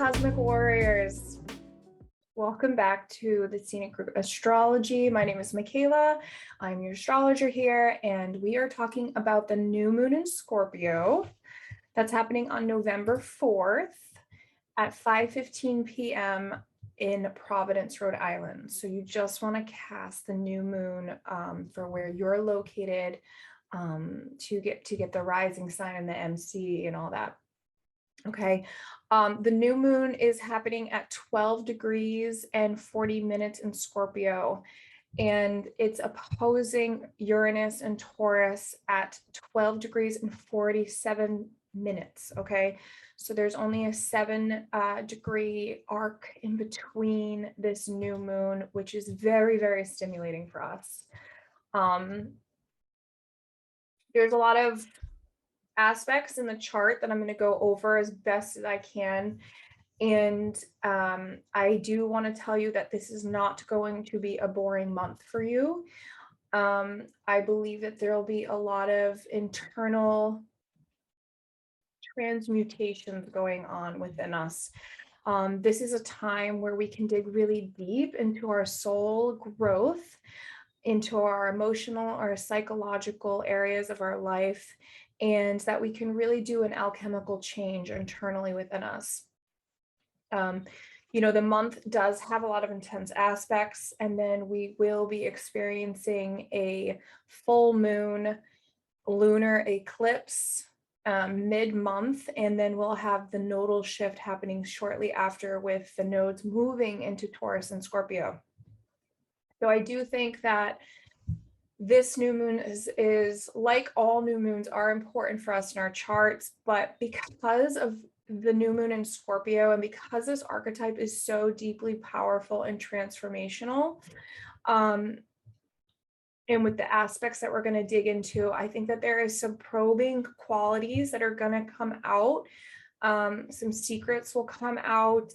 Cosmic Warriors. Welcome back to the Scenic Group Astrology. My name is Michaela. I'm your astrologer here, and we are talking about the new moon in Scorpio that's happening on November 4th at 5:15 p.m. in Providence, Rhode Island. So you just want to cast the new moon for where you're located to get the rising sign and the MC and all that. Okay, the new moon is happening at 12 degrees and 40 minutes in Scorpio, and it's opposing Uranus and Taurus at 12 degrees and 47 minutes. Okay, so there's only a 7 degree arc in between this new moon, which is very, very stimulating for us. There's a lot of aspects in the chart that I'm going to go over as best as I can. And I do want to tell you that this is not going to be a boring month for you. I believe that there will be a lot of internal transmutations going on within us. This is a time where we can dig really deep into our soul growth, into our emotional or psychological areas of our life, and that we can really do an alchemical change internally within us. The month does have a lot of intense aspects, and then we will be experiencing a full moon lunar eclipse mid-month, and then we'll have the nodal shift happening shortly after with the nodes moving into Taurus and Scorpio. So I do think that this new moon is like all new moons are important for us in our charts, but because of the new moon in Scorpio and because this archetype is so deeply powerful and transformational, and with the aspects that we're going to dig into, I think that there is some probing qualities that are going to come out. Some secrets will come out.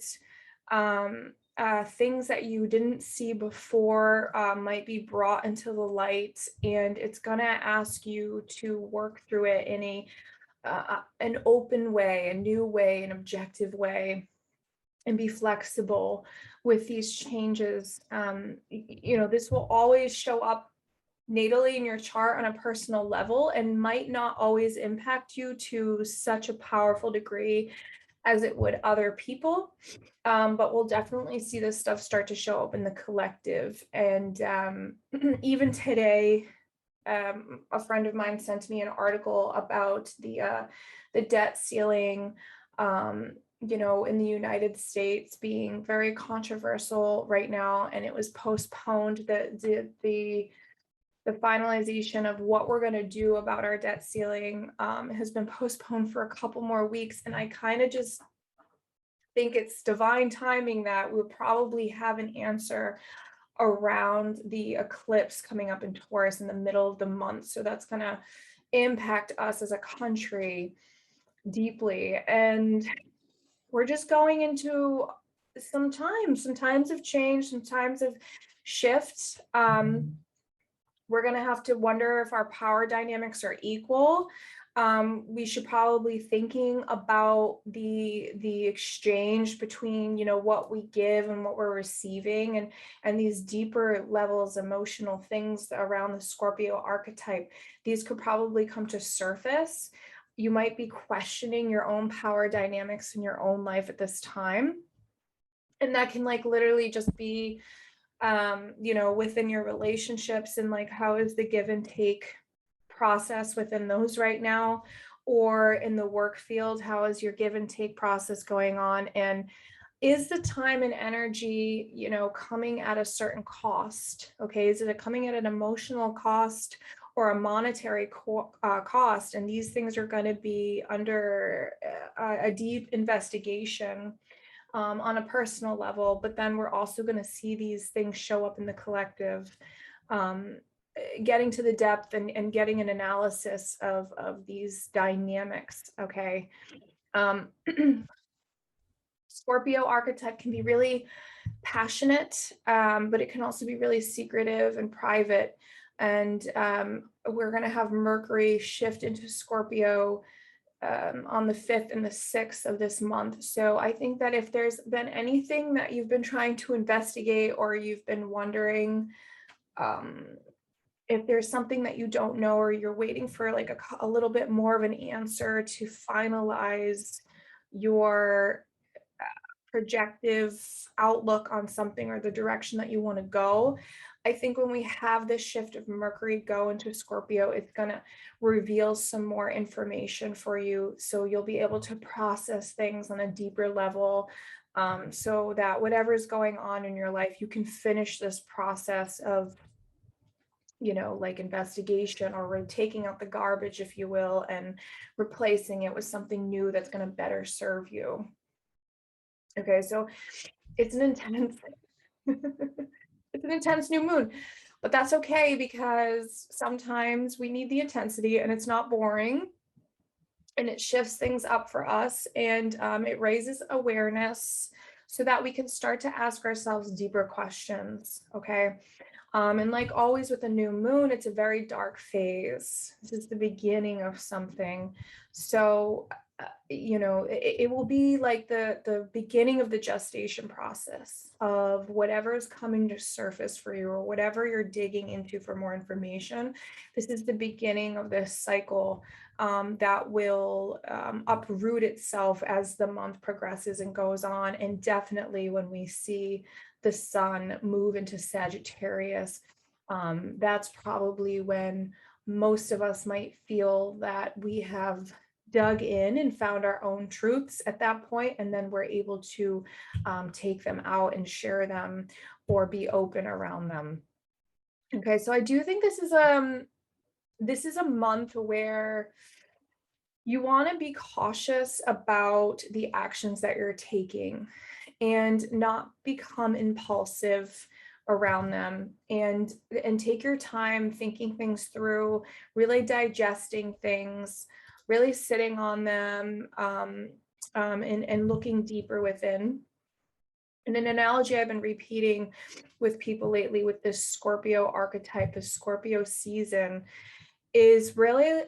Things that you didn't see before might be brought into the light, and it's gonna ask you to work through it in an open way, a new way, an objective way, and be flexible with these changes. This will always show up natally in your chart on a personal level and might not always impact you to such a powerful degree as it would other people, but we'll definitely see this stuff start to show up in the collective. And even today, a friend of mine sent me an article about the debt ceiling, in the United States being very controversial right now, and it was postponed. The finalization of what we're going to do about our debt ceiling has been postponed for a couple more weeks. And I kind of just think it's divine timing that we'll probably have an answer around the eclipse coming up in Taurus in the middle of the month. So that's going to impact us as a country deeply. And we're just going into some times of change, some times of shifts. We're going to have to wonder if our power dynamics are equal. We should probably thinking about the exchange between, what we give and what we're receiving, and these deeper levels, emotional things around the Scorpio archetype. These could probably come to surface. You might be questioning your own power dynamics in your own life at this time. And that can literally just be within your relationships, and how is the give and take process within those right now, or in the work field, how is your give and take process going on, and is the time and energy coming at a certain cost? Okay, is it coming at an emotional cost or a monetary cost? And these things are going to be under a deep investigation on a personal level, but then we're also going to see these things show up in the collective, getting to the depth and getting an analysis of these dynamics. Okay. Scorpio archetype can be really passionate, but it can also be really secretive and private. And we're going to have Mercury shift into Scorpio on the 5th and the 6th of this month. So I think that if there's been anything that you've been trying to investigate, or you've been wondering, um, if there's something that you don't know, or you're waiting for like a little bit more of an answer to finalize your projective outlook on something, or the direction that you want to go. I think when we have this shift of Mercury go into Scorpio, it's going to reveal some more information for you. So you'll be able to process things on a deeper level, so that whatever's going on in your life, you can finish this process of, like investigation, or taking out the garbage, if you will, and replacing it with something new that's going to better serve you. Okay, so it's an intense it's an intense new moon, but that's okay, because sometimes we need the intensity and it's not boring, and it shifts things up for us, and it raises awareness so that we can start to ask ourselves deeper questions. Okay. And like always with a new moon, it's a very dark phase. This is the beginning of something. So, it will be like the beginning of the gestation process of whatever is coming to surface for you, or whatever you're digging into for more information. This is the beginning of this cycle, that will uproot itself as the month progresses and goes on. And definitely when we see the sun move into Sagittarius, that's probably when most of us might feel that we have dug in and found our own truths at that point, and then we're able to take them out and share them, or be open around them. Okay, so I do think this is a month where you want to be cautious about the actions that you're taking, and not become impulsive around them, and take your time thinking things through, really digesting things, really sitting on them, and looking deeper within. And an analogy I've been repeating with people lately with this Scorpio archetype, the Scorpio season, is really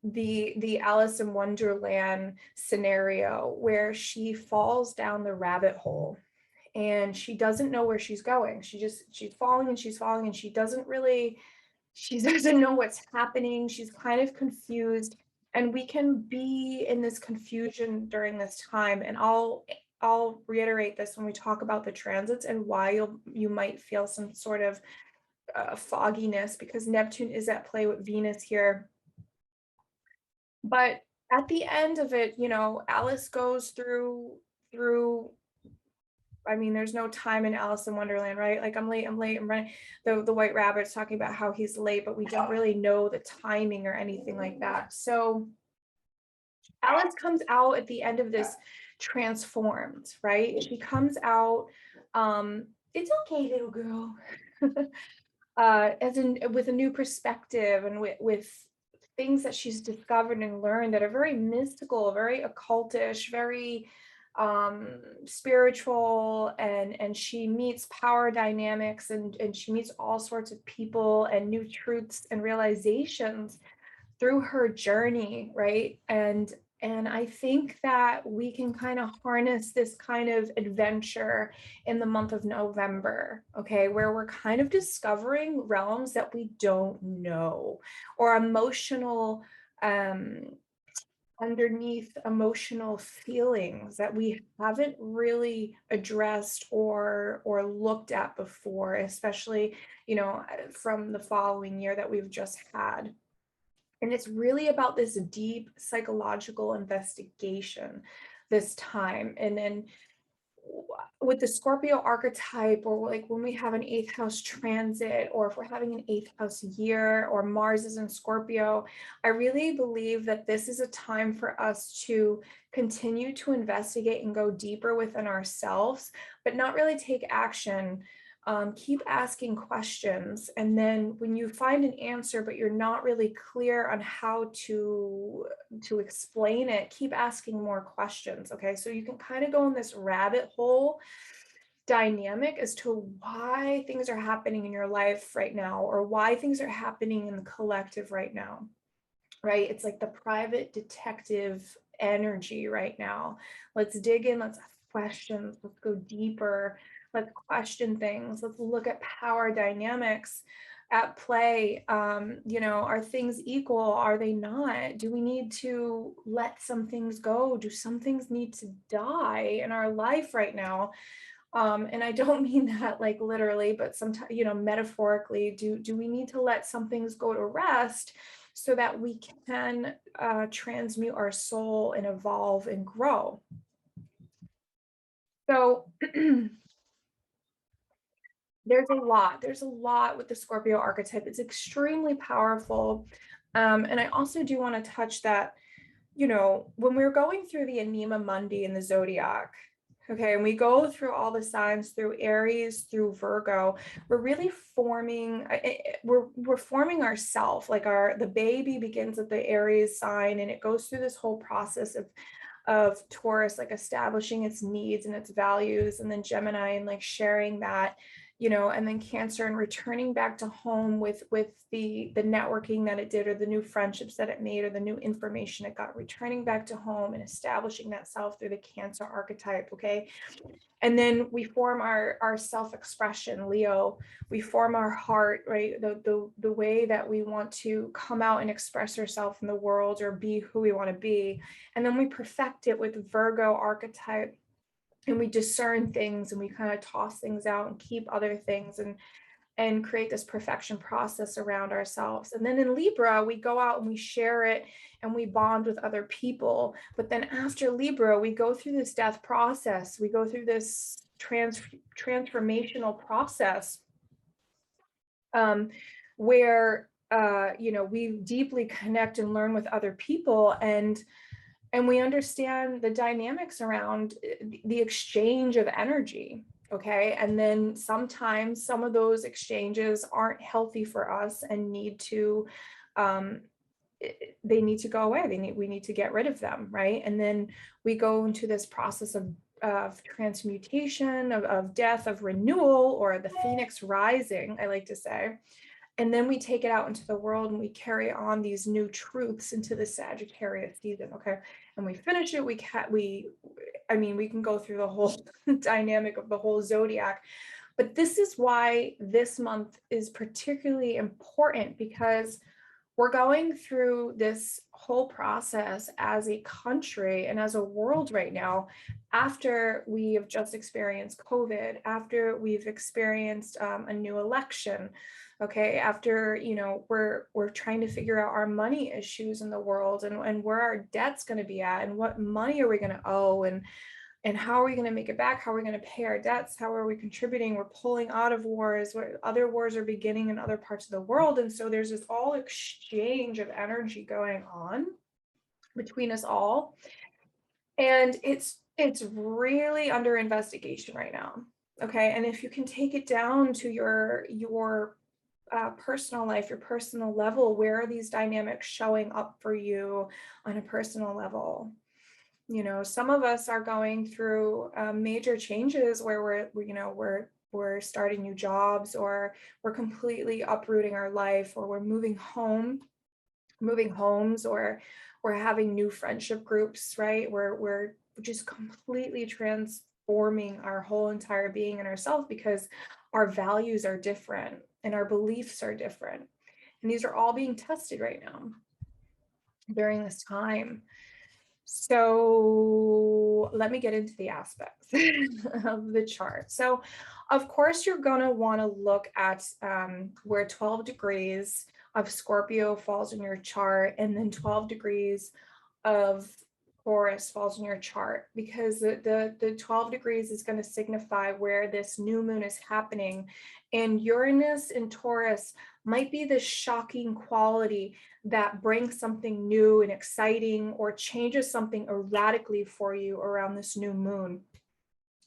the Alice in Wonderland scenario, where she falls down the rabbit hole and she doesn't know where she's going. She's falling and she's falling, and she doesn't know what's happening. She's kind of confused, and we can be in this confusion during this time. And I'll reiterate this when we talk about the transits, and why you might feel some sort of fogginess, because Neptune is at play with Venus here. But at the end of it, Alice goes through, I mean, there's no time in Alice in Wonderland, right? Like, I'm late, I'm running. The White Rabbit's talking about how he's late, but we don't really know the timing or anything like that. So Alice comes out at the end of this transformed, right? She comes out, it's okay, little girl. As in with a new perspective, and with things that she's discovered and learned that are very mystical, very occultish, very spiritual, and she meets power dynamics, and she meets all sorts of people and new truths and realizations through her journey, right? And I think that we can kind of harness this kind of adventure in the month of November, okay, where we're kind of discovering realms that we don't know, or emotional, underneath emotional feelings that we haven't really addressed or looked at before, especially, from the following year that we've just had. And it's really about this deep psychological investigation this time. And then with the Scorpio archetype, or like when we have an 8th house transit, or if we're having an 8th house year, or Mars is in Scorpio, I really believe that this is a time for us to continue to investigate and go deeper within ourselves, but not really take action. Keep asking questions, and then when you find an answer but you're not really clear on how to explain it, keep asking more questions. Okay, so you can kind of go in this rabbit hole dynamic as to why things are happening in your life right now, or why things are happening in the collective right now. right? It's like the private detective energy right now. Let's dig in, let's ask questions, let's go deeper, let's question things, let's look at power dynamics at play. You know, are things equal? Are they not? Do we need to let some things go? Do some things need to die in our life right now? And I don't mean that like literally, but sometimes, you know, metaphorically, do we need to let some things go to rest so that we can transmute our soul and evolve and grow? So there's a lot with the Scorpio archetype. It's extremely powerful. And I also do want to touch that, you know, when we're going through the Anima Mundi in the zodiac, okay, and we go through all the signs through Aries, through Virgo, we're really forming, we're forming ourself. Like the baby begins at the Aries sign, and it goes through this whole process of Taurus, like establishing its needs and its values, and then Gemini and like sharing that, you know, and then Cancer and returning back to home with the networking that it did, or the new friendships that it made, or the new information it got, returning back to home and establishing that self through the Cancer archetype. Okay. And then we form our self-expression, Leo. We form our heart, right? The way that we want to come out and express ourselves in the world, or be who we want to be. And then we perfect it with Virgo archetype, and we discern things, and we kind of toss things out and keep other things, and create this perfection process around ourselves. And then in Libra, we go out and we share it, and we bond with other people. But then after Libra, we go through this death process. We go through this transformational process, where you know, we deeply connect and learn with other people, and we understand the dynamics around the exchange of energy. Okay. And then sometimes some of those exchanges aren't healthy for us and need to, they need to go away. We need to get rid of them. Right. And then we go into this process of transmutation, of death, of renewal, or the phoenix rising, I like to say. And then we take it out into the world, and we carry on these new truths into the Sagittarius season. Okay. And we finish it. I mean, we can go through the whole dynamic of the whole zodiac, but this is why this month is particularly important, because we're going through this whole process as a country and as a world right now, after we have just experienced COVID, after we've experienced a new election. Okay, after, you know, we're trying to figure out our money issues in the world, and where our debt's going to be at, and what money are we going to owe, and how are we going to make it back? How are we going to pay our debts? How are we contributing? We're pulling out of wars, where other wars are beginning in other parts of the world. And so there's this all exchange of energy going on between us all. And it's really under investigation right now. Okay. And if you can take it down to your personal life, your personal level, where are these dynamics showing up for you on a personal level? You know, some of us are going through major changes where we're starting new jobs, or we're completely uprooting our life, or we're moving homes, or we're having new friendship groups, right? We're just completely transforming our whole entire being and ourselves, because our values are different and our beliefs are different. And these are all being tested right now during this time. So let me get into the aspects of the chart. So of course, you're going to want to look at where 12 degrees of Scorpio falls in your chart, and then 12 degrees of Taurus falls in your chart, because the 12 degrees is going to signify where this new moon is happening. And Uranus and Taurus might be this shocking quality that brings something new and exciting, or changes something radically for you around this new moon.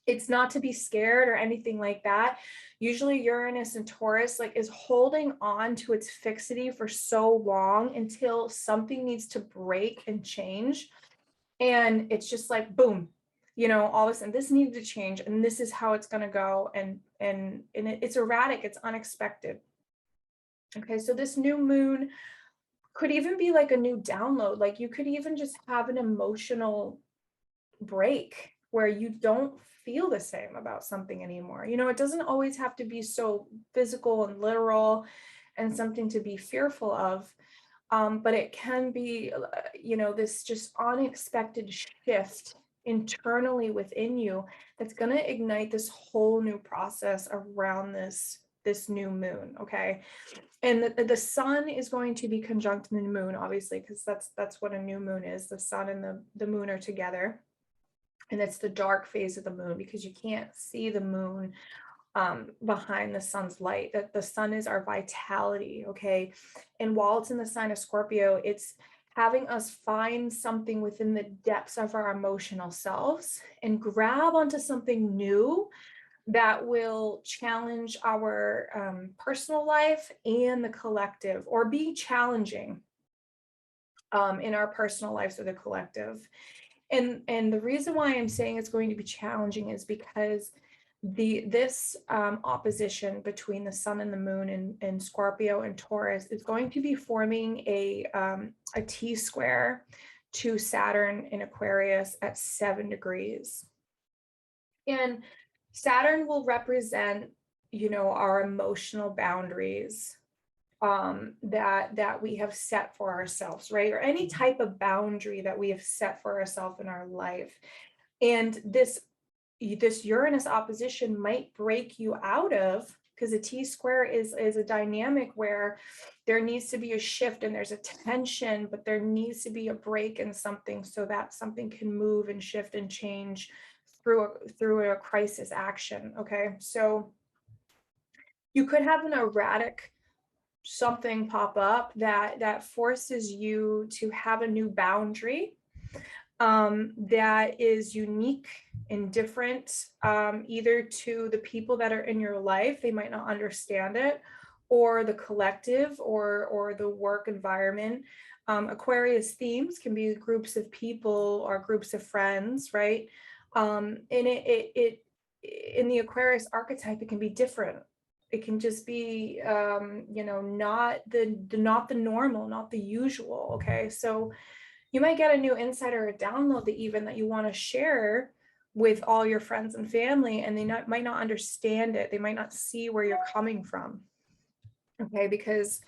It's not to be scared or anything like that. Usually Uranus and Taurus like is holding on to its fixity for so long until something needs to break and change. And it's just like, boom, you know, all of a sudden this needed to change, and this is how it's going to go. And it's erratic. It's unexpected. Okay. So this new moon could even be like a new download. Like you could even just have an emotional break where you don't feel the same about something anymore. You know, it doesn't always have to be so physical and literal and something to be fearful of. But it can be, you know, this just unexpected shift internally within you that's going to ignite this whole new process around this new moon. Okay. And the sun is going to be conjunct the moon, obviously, because that's what a new moon is. The sun and the moon are together, and it's the dark phase of the moon because you can't see the moon behind the sun's light. That the sun is our vitality. Okay. And while it's in the sign of Scorpio, it's having us find something within the depths of our emotional selves and grab onto something new that will challenge our personal life and the collective, or be challenging in our personal lives or the collective. And the reason why I'm saying it's going to be challenging is because this opposition between the sun and the moon and Scorpio and Taurus is going to be forming a T-square to Saturn in Aquarius at 7 degrees. And Saturn will represent, you know, our emotional boundaries that we have set for ourselves, right? Or any type of boundary that we have set for ourselves in our life. And this Uranus opposition might break you out of, because a T-square is a dynamic where there needs to be a shift and there's a tension, but there needs to be a break in something so that something can move and shift and change through a crisis action. Okay, so you could have an erratic something pop up that forces you to have a new boundary that is unique and different, either to the people that are in your life, they might not understand it, or the collective, or the work environment. Aquarius themes can be groups of people or groups of friends, right? And it in the Aquarius archetype, it can be different. It can just be you know, not the normal, not the usual. Okay, so you might get a new insight or a download that even that you want to share with all your friends and family, and they might not understand it. They might not see where you're coming from. Okay, because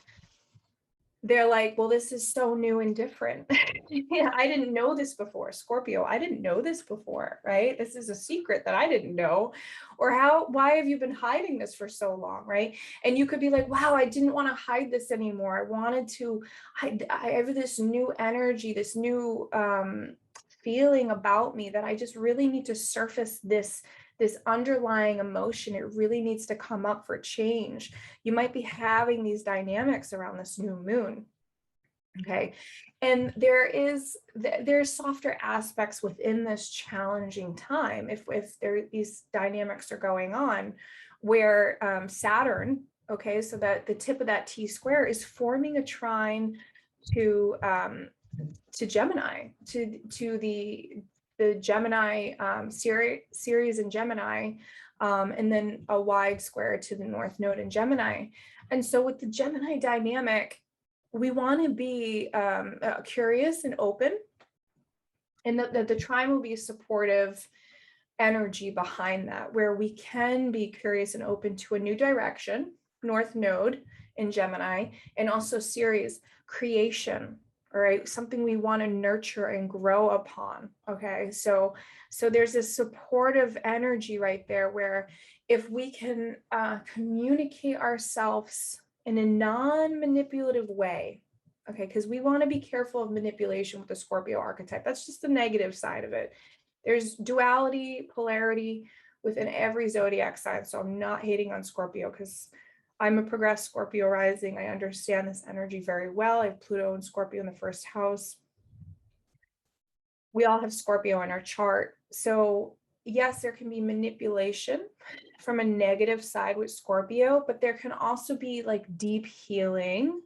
they're like, well, this is so new and different. Yeah, I didn't know this before. Scorpio, I didn't know this before, right? This is a secret that I didn't know. Or why have you been hiding this for so long, right? And you could be like, wow, I didn't want to hide this anymore. I wanted to, I have this new energy, this new feeling about me that I just really need to surface this underlying emotion. It really needs to come up for change. You might be having these dynamics around this new moon. Okay. And there's softer aspects within this challenging time if these dynamics are going on, where Saturn, okay, so that the tip of that T-square is forming a trine to Gemini, to the Gemini series in Gemini, and then a wide square to the North Node in Gemini. And so with the Gemini dynamic, we want to be curious and open, and the trine will be a supportive energy behind that, where we can be curious and open to a new direction, North Node in Gemini, and also Ceres, creation. All right, something we want to nurture and grow upon. Okay, so there's this supportive energy right there, where if we can communicate ourselves in a non-manipulative way, okay, because we want to be careful of manipulation with the Scorpio archetype. That's just the negative side of it. There's duality, polarity within every zodiac sign. So I'm not hating on Scorpio, because I'm a progressed Scorpio rising. I understand this energy very well. I have Pluto and Scorpio in the first house. We all have Scorpio in our chart. So yes, there can be manipulation from a negative side with Scorpio, but there can also be like deep healing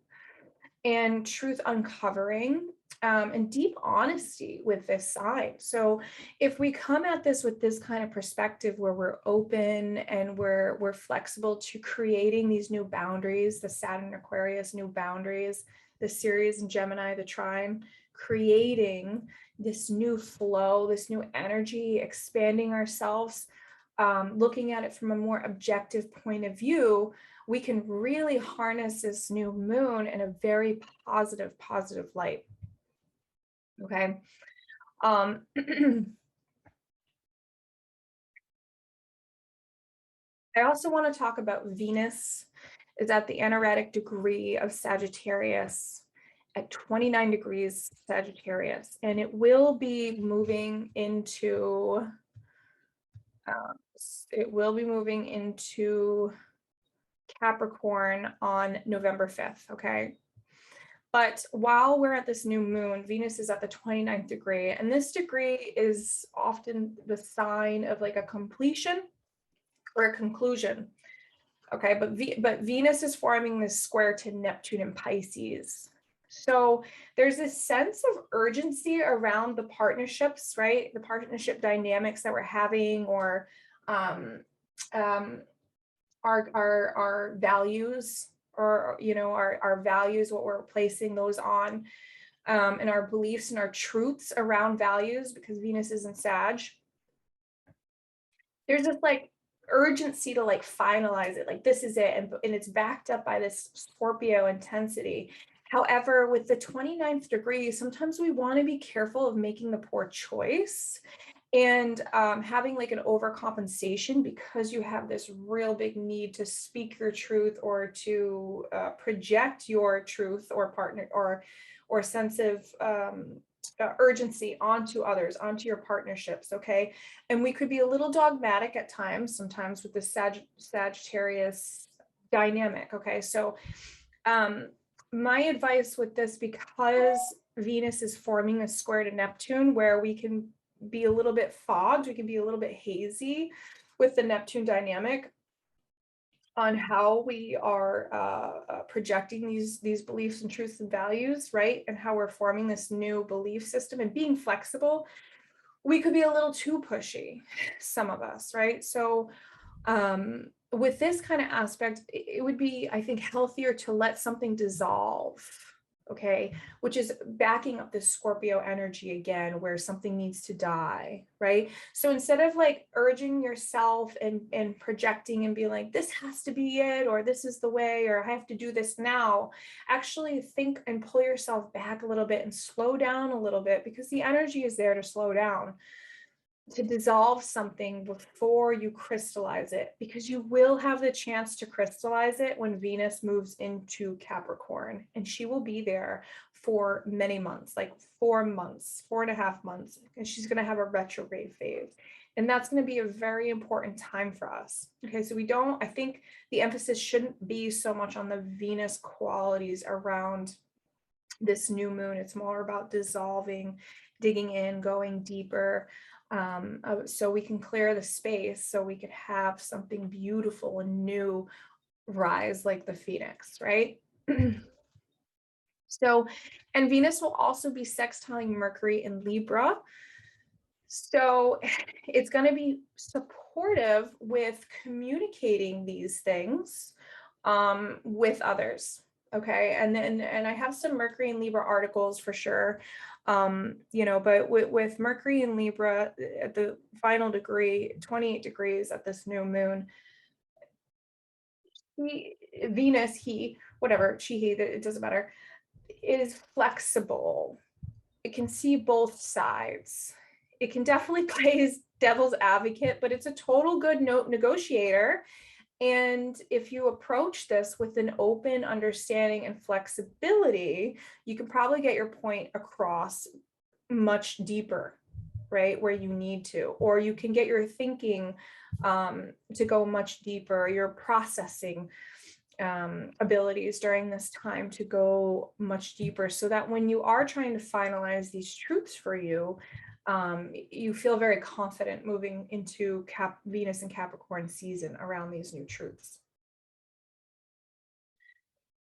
and truth uncovering, and deep honesty with this sign. So if we come at this with this kind of perspective, where we're open and we're flexible to creating these new boundaries, the Saturn Aquarius new boundaries, the Ceres and Gemini, the trine, creating this new flow, this new energy, expanding ourselves, looking at it from a more objective point of view, we can really harness this new moon in a very positive light. Okay. I also want to talk about Venus is at the anaretic degree of Sagittarius at 29 degrees Sagittarius, and it will be moving into Capricorn on November 5th, okay? But while we're at this new moon, Venus is at the 29th degree, and this degree is often the sign of like a completion or a conclusion. Okay, but Venus is forming this square to Neptune in Pisces. So there's this sense of urgency around the partnerships, right? The partnership dynamics that we're having, or our values, or our values, what we're placing those on, and our beliefs and our truths around values, because Venus is in Sag. There's this like urgency to like finalize it, like this is it, and it's backed up by this Scorpio intensity. However, with the 29th degree, sometimes we want to be careful of making the poor choice and having like an overcompensation, because you have this real big need to speak your truth, or to project your truth or partner or sense of urgency onto others, onto your partnerships. Okay. And we could be a little dogmatic at times, sometimes with the Sagittarius dynamic. Okay. So my advice with this, because Venus is forming a square to Neptune, where we can be a little bit fogged, we can be a little bit hazy with the Neptune dynamic on how we are projecting these beliefs and truths and values, right? And how we're forming this new belief system and being flexible. We could be a little too pushy, some of us, right? So with this kind of aspect, it would be, I think, healthier to let something dissolve, okay? Which is backing up this Scorpio energy again, where something needs to die, right? So instead of like urging yourself and projecting and being like, this has to be it, or this is the way, or I have to do this now, actually think and pull yourself back a little bit and slow down a little bit, because the energy is there to slow down, to dissolve something before you crystallize it, because you will have the chance to crystallize it when Venus moves into Capricorn, and she will be there for many months, like 4 months, 4.5 months, and she's going to have a retrograde phase. And that's going to be a very important time for us. Okay, so I think the emphasis shouldn't be so much on the Venus qualities around this new moon. It's more about dissolving, digging in, going deeper, so we can clear the space, so we could have something beautiful and new rise like the phoenix, right? So, and Venus will also be sextiling Mercury in Libra. So it's going to be supportive with communicating these things with others. Okay. And I have some Mercury and Libra articles for sure. But with Mercury and Libra at the final degree, 28 degrees at this new moon, Venus, it doesn't matter, is flexible. It can see both sides. It can definitely play as devil's advocate, but it's a total good negotiator. And if you approach this with an open understanding and flexibility, you can probably get your point across much deeper, right, where you need to, or you can get your thinking to go much deeper, your processing abilities during this time to go much deeper, so that when you are trying to finalize these truths for you, you feel very confident moving into Venus and Capricorn season around these new truths.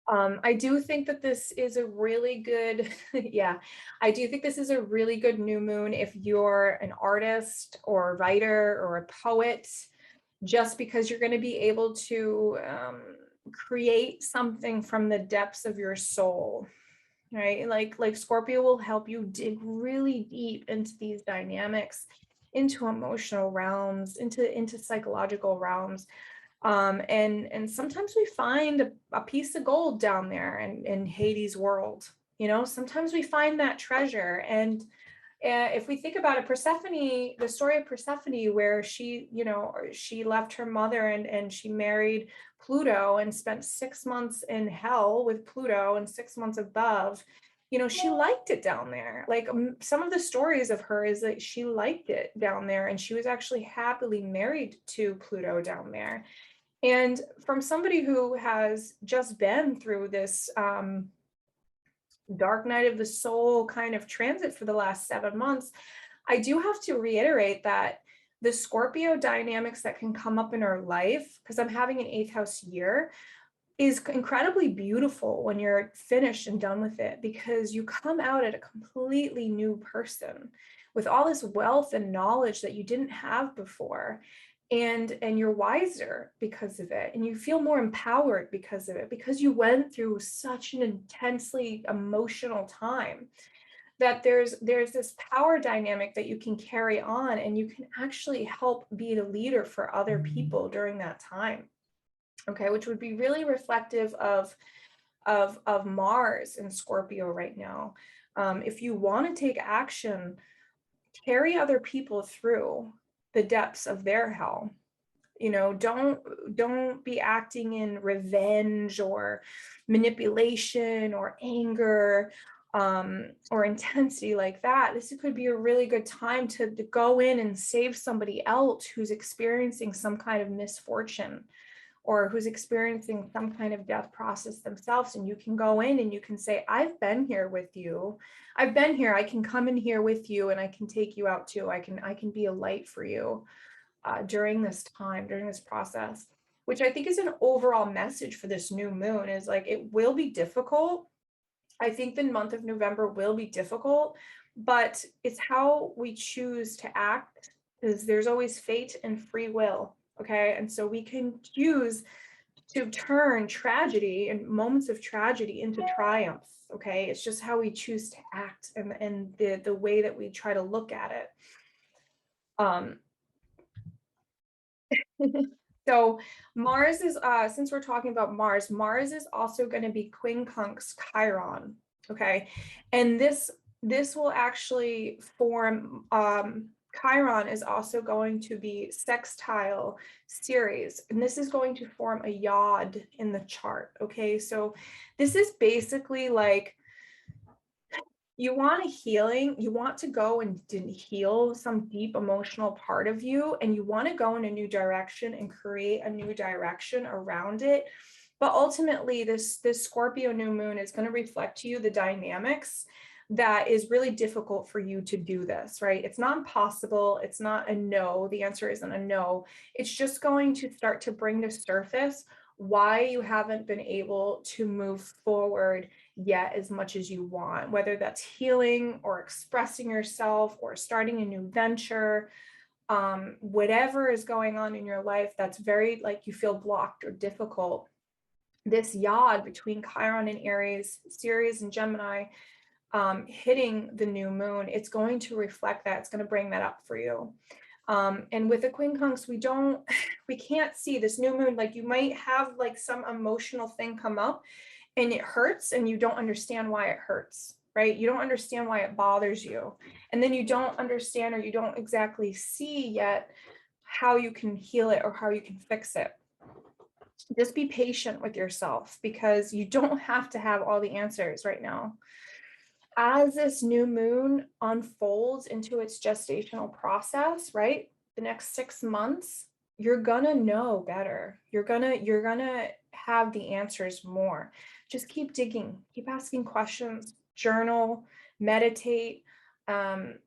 I do think that this is a really good, I do think this is a really good new moon if you're an artist or a writer or a poet, just because you're going to be able to create something from the depths of your soul. right? Like Scorpio will help you dig really deep into these dynamics, into emotional realms, into psychological realms. And sometimes we find a piece of gold down there in Hades' world. You know, sometimes we find that treasure. And if we think about it, Persephone, the story of Persephone, where she, you know, she left her mother and she married Pluto and spent 6 months in hell with Pluto and 6 months above, you know, she liked it down there. Like some of the stories of her is that she liked it down there and she was actually happily married to Pluto down there. And from somebody who has just been through this dark night of the soul kind of transit for the last 7 months, I do have to reiterate that the Scorpio dynamics that can come up in our life, because I'm having an eighth house year, is incredibly beautiful when you're finished and done with it, because you come out at a completely new person with all this wealth and knowledge that you didn't have before. And you're wiser because of it, and you feel more empowered because of it, because you went through such an intensely emotional time, that there's this power dynamic that you can carry on, and you can actually help be a leader for other people during that time. Okay, which would be really reflective of Mars in Scorpio right now. If you want to take action, carry other people through the depths of their hell. You know, don't be acting in revenge or manipulation or anger, or intensity like that. This could be a really good time to go in and save somebody else who's experiencing some kind of misfortune, or who's experiencing some kind of death process themselves. And you can go in and you can say, I've been here with you. I've been here. I can come in here with you and I can take you out too. I can be a light for you during this time, during this process, which I think is an overall message for this new moon, is like, it will be difficult. I think the month of November will be difficult, but it's how we choose to act, because there's always fate and free will. Okay. And so we can choose to turn tragedy and moments of tragedy into triumph. Okay. It's just how we choose to act, and the way that we try to look at it. So Mars is, since we're talking about Mars, Mars is also going to be quincunx Chiron. Okay. And this will actually form, Chiron is also going to be sextile Ceres, and this is going to form a yod in the chart. Okay. So this is basically like, you want a healing, you want to go and heal some deep emotional part of you, and you want to go in a new direction and create a new direction around it. But ultimately, this Scorpio new moon is going to reflect to you the dynamics that is really difficult for you to do this, right? It's not impossible. It's not a no. The answer isn't a no. It's just going to start to bring to surface why you haven't been able to move forward yet as much as you want, whether that's healing or expressing yourself or starting a new venture. Whatever is going on in your life that's very, like, you feel blocked or difficult, this yod between Chiron and Aries, Ceres and Gemini, hitting the new moon, it's going to reflect that. It's going to bring that up for you. And with the quincunx, we can't see this new moon. Like, you might have like some emotional thing come up and it hurts, and you don't understand why it hurts, right? You don't understand why it bothers you. And then you don't understand, or you don't exactly see yet how you can heal it or how you can fix it. Just be patient with yourself, because you don't have to have all the answers right now. As this new moon unfolds into its gestational process, right? The next 6 months, you're gonna know better. You're gonna have the answers more. Just keep digging, keep asking questions, journal, meditate, go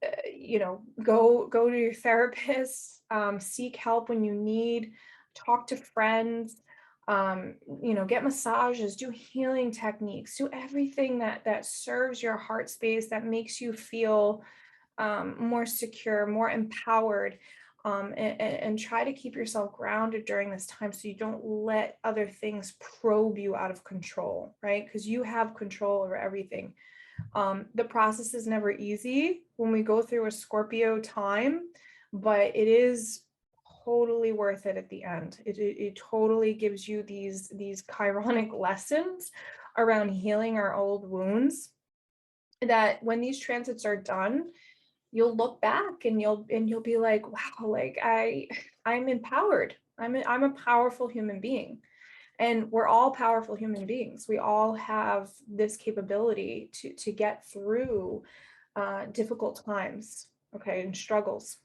to your therapist, seek help when you need, talk to friends, get massages, do healing techniques, do everything that serves your heart space, that makes you feel more secure, more empowered. and try to keep yourself grounded during this time so you don't let other things probe you out of control, right? Because you have control over everything. The process is never easy when we go through a Scorpio time, but it is totally worth it at the end. It totally gives you these chironic lessons around healing our old wounds, that when these transits are done, you'll look back and you'll be like, wow, like I'm empowered. I'm a powerful human being. And we're all powerful human beings. We all have this capability to get through difficult times, okay, and struggles.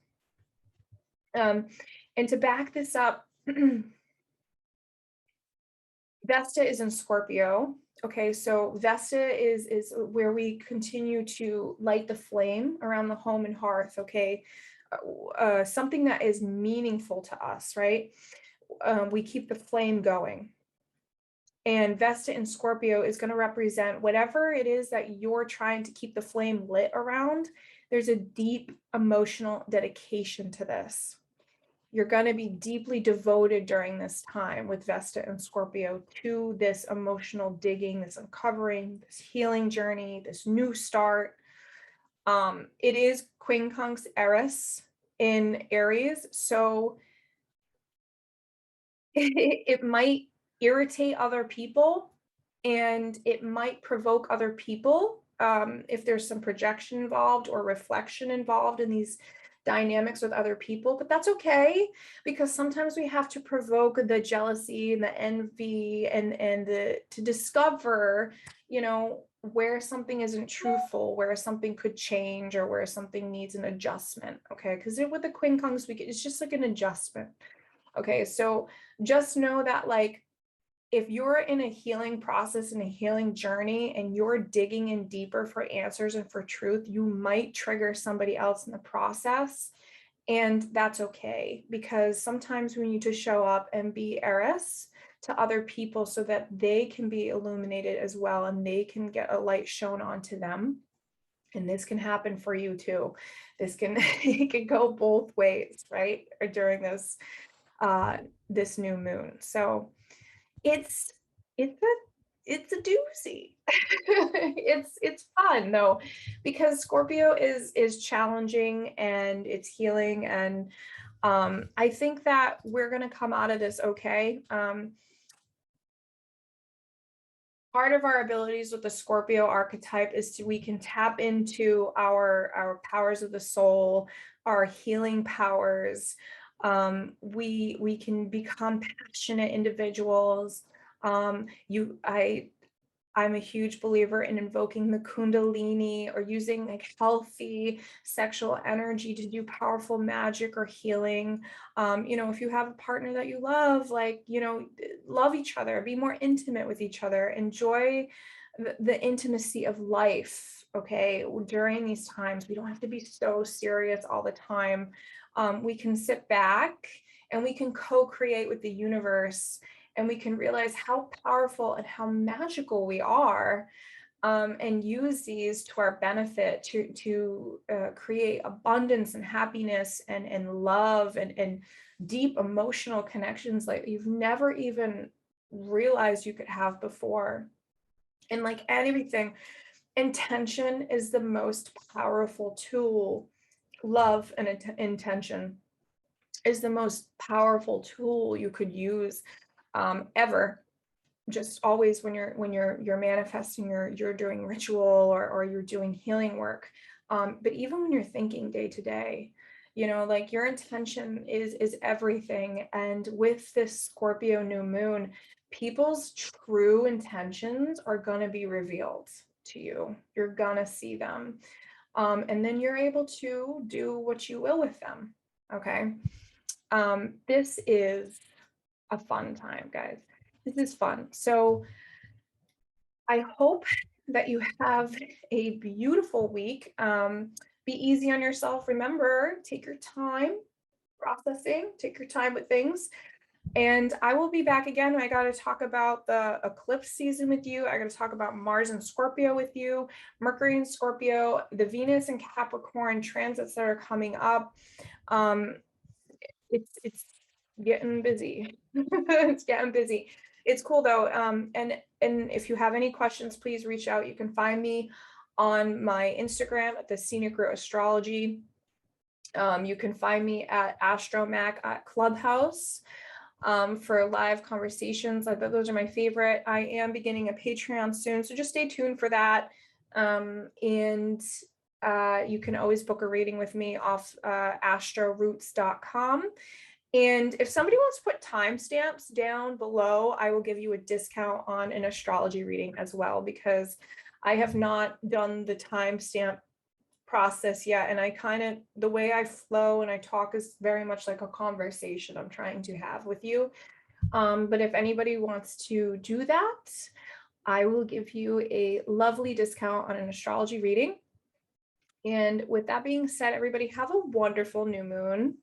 And to back this up, Vesta is in Scorpio. Okay, so Vesta is where we continue to light the flame around the home and hearth. Okay, something that is meaningful to us, right? We keep the flame going. And Vesta in Scorpio is going to represent whatever it is that you're trying to keep the flame lit around. There's a deep emotional dedication to this. You're going to be deeply devoted during this time with Vesta and Scorpio to this emotional digging, this uncovering, this healing journey, this new start. It is Quincunx Eris in Aries, so it might irritate other people and it might provoke other people if there's some projection involved or reflection involved in these dynamics with other people, but that's okay, because sometimes we have to provoke the jealousy and the envy and to discover, you know, where something isn't truthful, where something could change, or where something needs an adjustment. Okay, because with the quincunx, it's just like an adjustment. Okay, so just know that, like, if you're in a healing process and a healing journey and you're digging in deeper for answers and for truth, you might trigger somebody else in the process. And that's okay, because sometimes we need to show up and be Eris to other people so that they can be illuminated as well and they can get a light shown onto them. And this can happen for you too. This can, it can go both ways, right? Or during this new moon. So it's a doozy. It's fun though, because Scorpio is challenging and it's healing, and I think that we're gonna come out of this okay. Part of our abilities with the Scorpio archetype is we can tap into our powers of the soul, our healing powers. We can become passionate individuals. I'm a huge believer in invoking the Kundalini or using like healthy sexual energy to do powerful magic or healing. You know, if you have a partner that you love, like, you know, love each other, be more intimate with each other, enjoy the intimacy of life. Okay, during these times, we don't have to be so serious all the time. We can sit back and we can co-create with the universe, and we can realize how powerful and how magical we are, and use these to our benefit to create abundance and happiness and love and deep emotional connections like you've never even realized you could have before. And like everything, intention is the most powerful tool. Love and intention is the most powerful tool you could use ever. Just always when you're manifesting, you're doing ritual or you're doing healing work. But even when you're thinking day to day, you know, like your intention is everything. And with this Scorpio new moon, people's true intentions are going to be revealed to you. You're gonna see them. And then you're able to do what you will with them. Okay. This is a fun time, guys. This is fun. So I hope that you have a beautiful week. Be easy on yourself. Remember, take your time processing, take your time with things. And I will be back again. I got to talk about the eclipse season with you. I got to talk about Mars and Scorpio with you, Mercury and Scorpio, the Venus and Capricorn transits that are coming up. It's getting busy. It's getting busy. It's cool though. And if you have any questions, please reach out. You can find me on my Instagram at the Scenic Route Astrology. You can find me at Astromac at Clubhouse for live conversations. I thought those are my favorite. I am beginning a Patreon soon, so just stay tuned for that. And you can always book a reading with me off astroroots.com. And if somebody wants to put timestamps down below, I will give you a discount on an astrology reading as well, because I have not done the timestamp process yet. And I kind of, the way I flow and I talk is very much like a conversation I'm trying to have with you. But if anybody wants to do that, I will give you a lovely discount on an astrology reading. And with that being said, everybody have a wonderful new moon.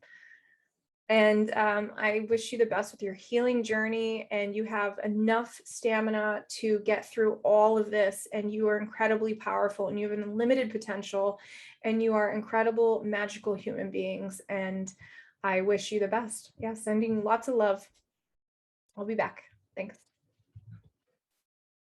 And I wish you the best with your healing journey, and you have enough stamina to get through all of this. And you are incredibly powerful, and you have an unlimited potential, and you are incredible, magical human beings. And I wish you the best. Yeah, sending lots of love. I'll be back. Thanks.